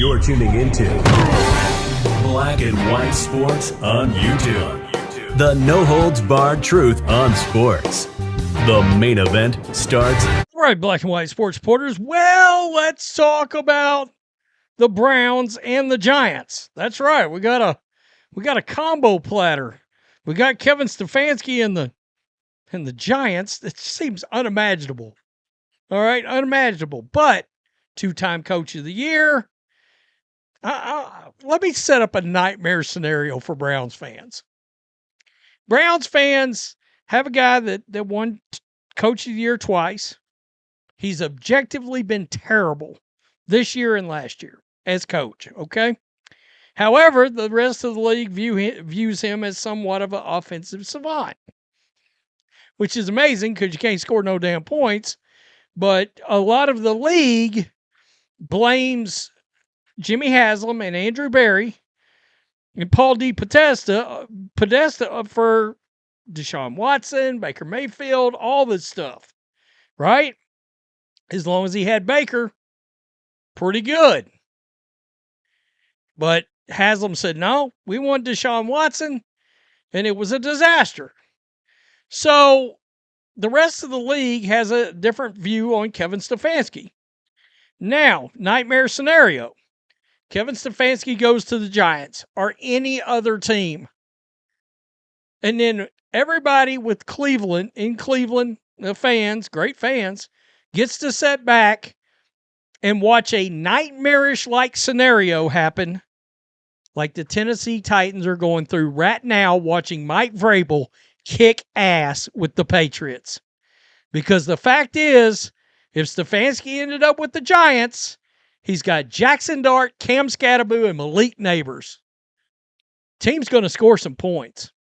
You're tuning into Black and White Sports on YouTube. The no-holds-barred truth on sports. The main event starts. All right, Black and White Sports supporters. Well, let's talk about the Browns and the Giants. That's right. We got a combo platter. We got Kevin Stefanski and the Giants. It seems unimaginable. All right, unimaginable. But two-time coach of the year. Let me set up a nightmare scenario for Browns fans. Browns fans have a guy that won coach of the year twice. He's objectively been terrible this year and last year as coach, okay? However, the rest of the league views him as somewhat of an offensive savant, which is amazing because you can't score no damn points. But a lot of the league blames Jimmy Haslam and Andrew Berry and Paul D. Podesta for Deshaun Watson, Baker Mayfield, all this stuff, right? As long as he had Baker, pretty good. But Haslam said, no, we want Deshaun Watson, and it was a disaster. So the rest of the league has a different view on Kevin Stefanski. Now, nightmare scenario. Kevin Stefanski goes to the Giants or any other team. And then everybody with Cleveland, the fans, great fans, gets to sit back and watch a nightmarish-like scenario happen like the Tennessee Titans are going through right now watching Mike Vrabel kick ass with the Patriots. Because the fact is, if Stefanski ended up with the Giants, he's got Jackson Dart, Cam Scatterboo, and Malik Neighbors. Team's going to score some points.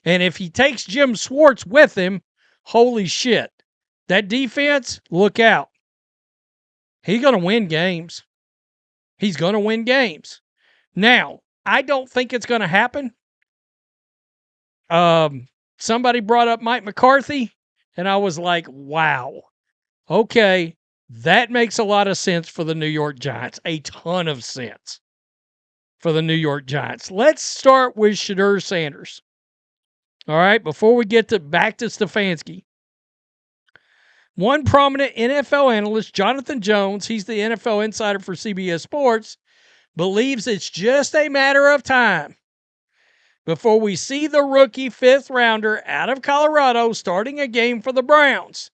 And if he takes Jim Schwartz with him, holy shit. That defense, look out. He's going to win games. He's going to win games. Now, I don't think it's going to happen. Somebody brought up Mike McCarthy, and I was like, wow. Okay, that makes a lot of sense for the New York Giants. A ton of sense for the New York Giants. Let's start with Shedeur Sanders. All right, before we get back to Stefanski. One prominent NFL analyst, Jonathan Jones, he's the NFL insider for CBS Sports, believes it's just a matter of time before we see the rookie fifth rounder out of Colorado starting a game for the Browns.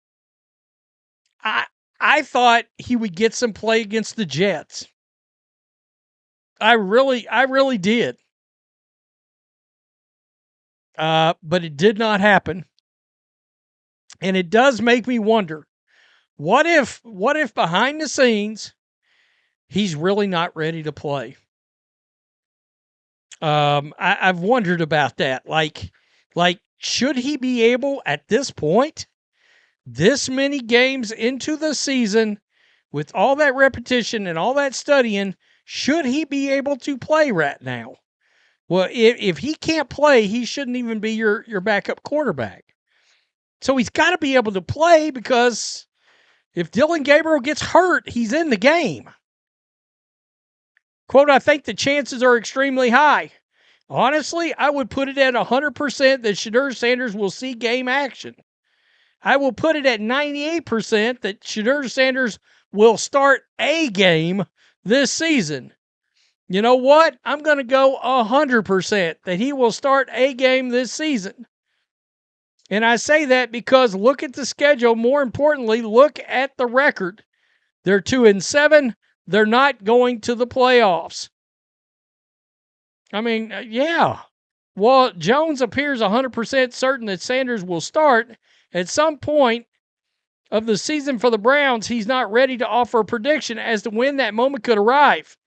I thought he would get some play against the Jets. I really did. But it did not happen. And it does make me wonder, what if behind the scenes, he's really not ready to play? I've wondered about that. Like, should he be able at this point, this many games into the season, with all that repetition and all that studying, should he be able to play right now? Well, if he can't play, he shouldn't even be your backup quarterback. So he's got to be able to play, because if Dylan Gabriel gets hurt, he's in the game. Quote, I think the chances are extremely high. Honestly, I would put it at 100% that Shedeur Sanders will see game action. I will put it at 98% that Shedeur Sanders will start a game this season. You know what? I'm going to go 100% that he will start a game this season. And I say that because look at the schedule. More importantly, look at the record. They're 2-7. They're not going to the playoffs. I mean, yeah. Well, Jones appears 100% certain that Sanders will start. At some point of the season for the Browns, he's not ready to offer a prediction as to when that moment could arrive.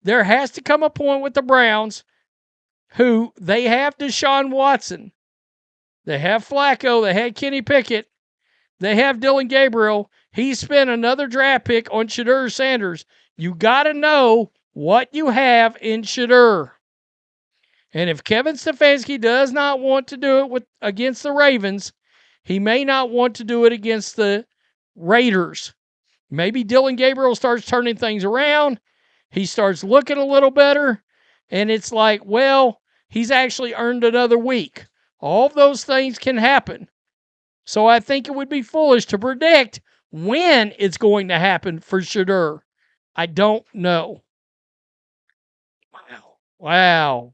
There has to come a point with the Browns who they have Deshaun Watson. They have Flacco. They had Kenny Pickett. They have Dylan Gabriel. He spent another draft pick on Shedeur Sanders. You got to know what you have in Shedeur. And if Kevin Stefanski does not want to do it against the Ravens, he may not want to do it against the Raiders. Maybe Dylan Gabriel starts turning things around. He starts looking a little better, and it's like, well, he's actually earned another week. All of those things can happen. So I think it would be foolish to predict when it's going to happen for Shedeur. I don't know. Wow. Wow.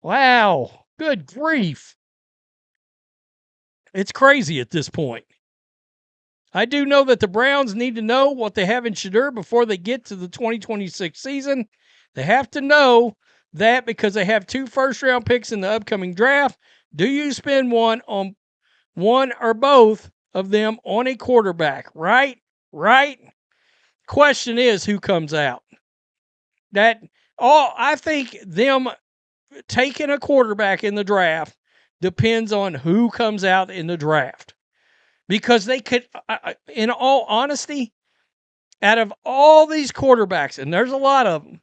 Wow. Good grief. It's crazy at this point. I do know that the Browns need to know what they have in Shedeur before they get to the 2026 season. They have to know that because they have 2 first-round picks in the upcoming draft. Do you spend one or both of them on a quarterback? Right? Right? Question is, who comes out? I think them taking a quarterback in the draft depends on who comes out in the draft. Because they could, in all honesty, out of all these quarterbacks, and there's a lot of them,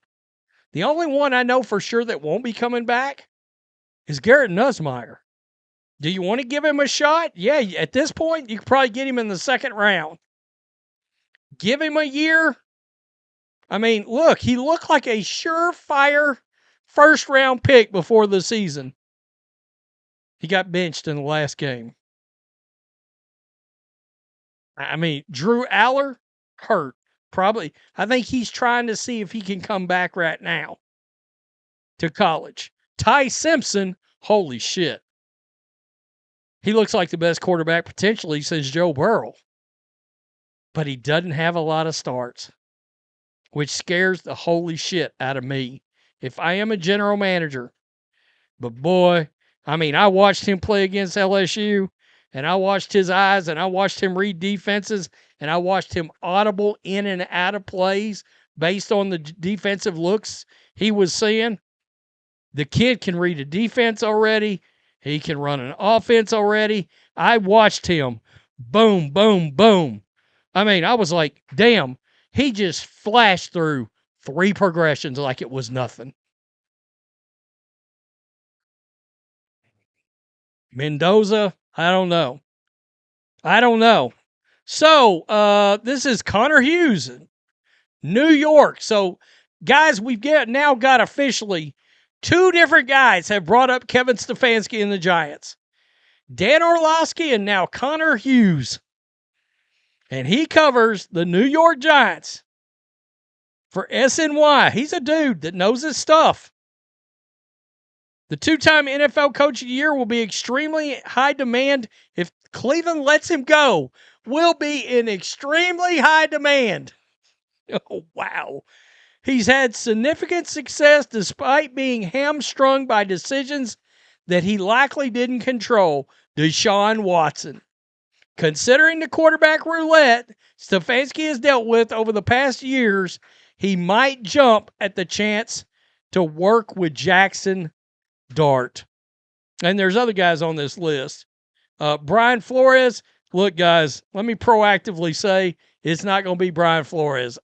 the only one I know for sure that won't be coming back is Garrett Nussmeier. Do you want to give him a shot? Yeah, at this point, you could probably get him in the second round. Give him a year. I mean, look, he looked like a surefire first-round pick before the season. He got benched in the last game. I mean, Drew Aller, hurt. Probably. I think he's trying to see if he can come back right now to college. Ty Simpson, holy shit. He looks like the best quarterback potentially since Joe Burrow. But he doesn't have a lot of starts, which scares the holy shit out of me if I am a general manager. But boy, I mean, I watched him play against LSU, and I watched his eyes, and I watched him read defenses, and I watched him audible in and out of plays based on the defensive looks he was seeing. The kid can read a defense already. He can run an offense already. I watched him. Boom, boom, boom. I mean, I was like, damn, he just flashed through 3 progressions like it was nothing. Mendoza, I don't know. So, this is Connor Hughes, New York. So, guys, now got officially 2 different guys have brought up Kevin Stefanski and the Giants. Dan Orlovsky and now Connor Hughes. And he covers the New York Giants for SNY. He's a dude that knows his stuff. The 2-time NFL Coach of the Year will be extremely high demand if Cleveland lets him go. Will be in extremely high demand. Oh, wow. He's had significant success despite being hamstrung by decisions that he likely didn't control. Deshaun Watson. Considering the quarterback roulette Stefanski has dealt with over the past years, he might jump at the chance to work with Jackson Dart. And there's other guys on this list. Brian Flores. Look, guys, let me proactively say it's not going to be Brian Flores.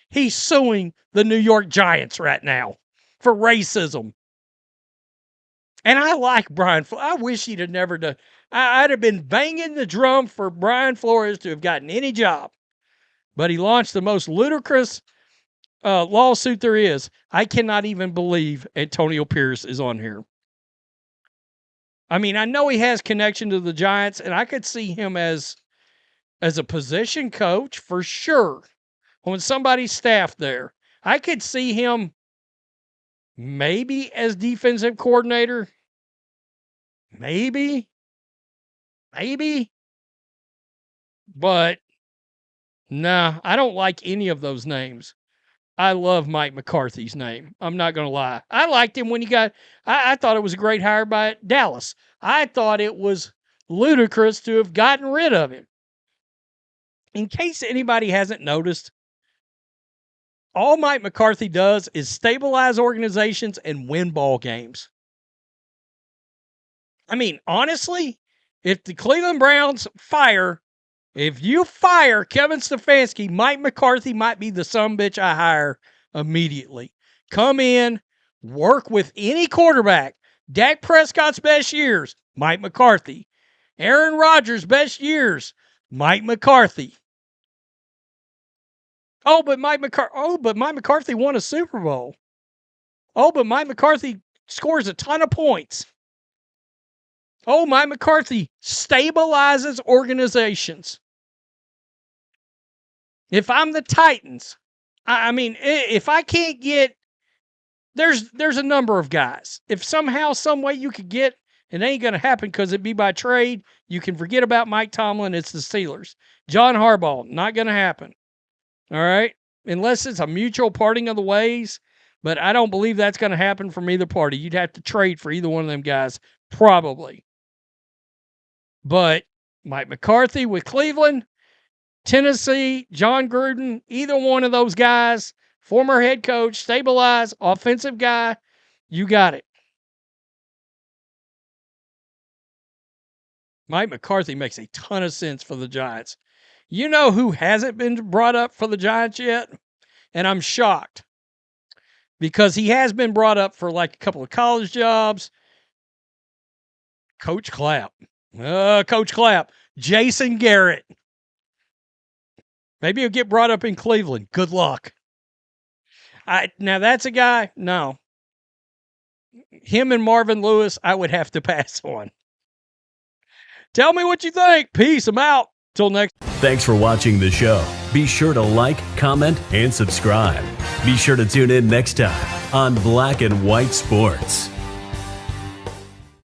He's suing the New York Giants right now for racism. And I like Brian Flores. I wish he'd have never done. I'd have been banging the drum for Brian Flores to have gotten any job. But he launched the most ludicrous lawsuit there is. I cannot even believe Antonio Pierce is on here. I mean, I know he has connection to the Giants, and I could see him as a position coach for sure on somebody's staff there. I could see him maybe as defensive coordinator. Maybe. But, nah, I don't like any of those names. I love Mike McCarthy's name. I'm not going to lie. I liked him when he got – I thought it was a great hire by Dallas. I thought it was ludicrous to have gotten rid of him. In case anybody hasn't noticed, all Mike McCarthy does is stabilize organizations and win ball games. I mean, honestly, if the Cleveland Browns if you fire Kevin Stefanski, Mike McCarthy might be the sumbitch I hire immediately. Come in, work with any quarterback. Dak Prescott's best years, Mike McCarthy. Aaron Rodgers' best years, Mike McCarthy. Oh, but Mike McCarthy won a Super Bowl. Oh, but Mike McCarthy scores a ton of points. Oh, Mike McCarthy stabilizes organizations. If I'm the Titans, I mean, if I can't get, there's a number of guys. If somehow, some way you could get, it ain't going to happen because it'd be by trade. You can forget about Mike Tomlin. It's the Steelers. John Harbaugh, not going to happen. All right? Unless it's a mutual parting of the ways. But I don't believe that's going to happen from either party. You'd have to trade for either one of them guys, probably. But Mike McCarthy with Cleveland, Tennessee, John Gruden, either one of those guys, former head coach, stabilized, offensive guy, you got it. Mike McCarthy makes a ton of sense for the Giants. You know who hasn't been brought up for the Giants yet? And I'm shocked because he has been brought up for like a couple of college jobs. Coach Clapp. Coach Clapp. Jason Garrett. Maybe he'll get brought up in Cleveland. Good luck. Now that's a guy, no. Him and Marvin Lewis, I would have to pass on. Tell me what you think. Peace. I'm out. Till next. Thanks for watching the show. Be sure to like, comment, and subscribe. Be sure to tune in next time on Black and White Sports.